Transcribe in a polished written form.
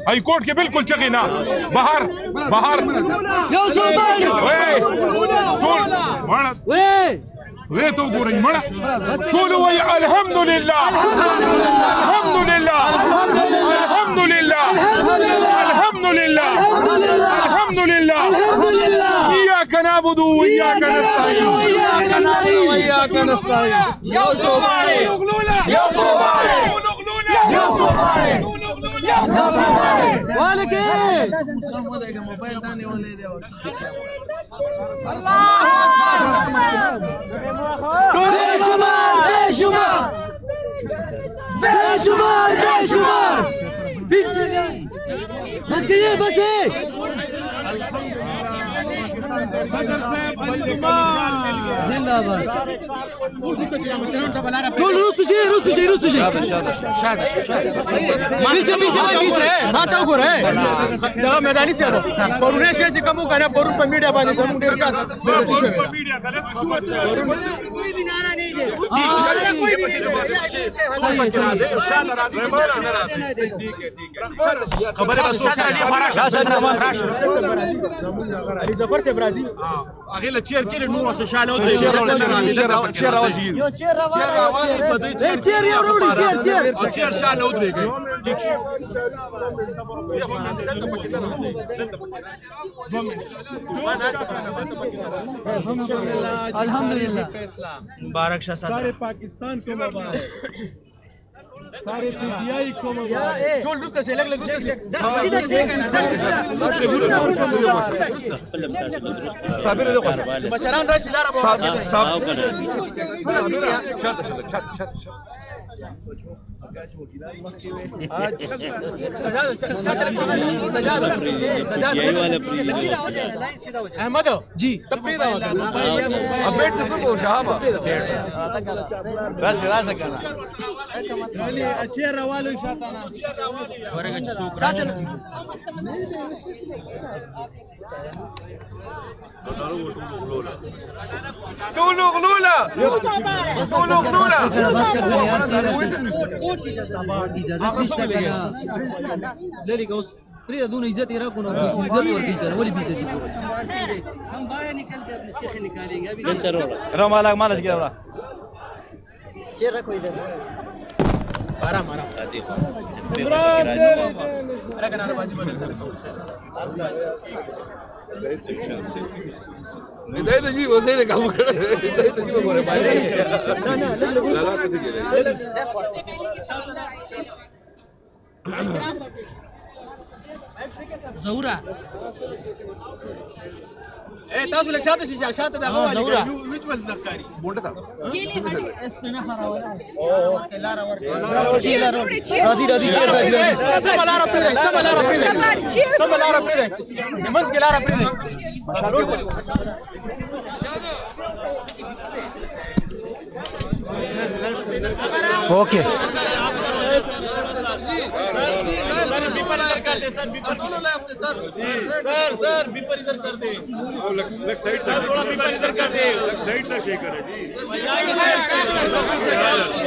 high court के बिल्कुल चगे ना बाहर बाहर वे तो गोरई मड़ा सोलो वही अल्हम्दुलिल्लाह अल्हम्दुलिल्लाह अल्हम्दुलिल्लाह अल्हम्दुलिल्लाह अल्हम्दुलिल्लाह इय्याका नअबुदु व इय्याका नस्तईन या सोबारे या सोबारे या सोबारे वालेके मोबाइल दाने वाले दे अल्लाह बेशुमार बेशुमार बेशुमार बेशुमार बस गई बस सदर साहब अली जुमान जिंदाबाद रुस्त शे पीछे पीछे पीछे माता ऊपर है जगह मैदानी से कोरोना से कम करना पर मीडिया बाने सब डेर का मीडिया गलत कोई भी नारा नहीं दे कोई भी नहीं ठीक है खबर है शادر علي فراش علي ظفر से برازيل اغيلا تشير كده نو وصل شاله ودري تشير شاله ودري अल्हम्दुलिल्लाह मुबारक शाह सारे पाकिस्तान को मुबारक सारे पीटीआई को मुबारक जो रुस्त से लग रुस्त से صابر ده بشران راشد لا ربا صابر احمد जी تبريد अपडेट تسمو شهابه راسي راسك انا علي اتشير روالو شاتنا ورقه سوق راشد قولوا غلوله قولوا غلوله بس كده يا سيدي اجازه نشته کنه لری اوس پرې دونه عزت یې راکو نو عزت ورکړي ته ولې عزت دي हम बाहर निकल के अपने चेखे निकालेंगे अभी रमा लाग मानस के बड़ा शेर रखो इधर आराम आराम अरे कनारा बाजी बदल بداية تجيب وزي ده كم كده بداية تجيب ولا باي لا لا كذي كده زهورة ايه تاسو لك شاته شي شاته ده هو ويش ولا دكاري بونده تا اسمنا خرا ولا او لارا ور راضي راضي چیر راضي سب لارا پرې سب لارا پرې سب لارا پرې منځ کې لارا پرې اوكي सर बीपर इधर कर दे लेग साइड थोड़ा बीपर इधर कर दे लेग साइड से शेक करे जी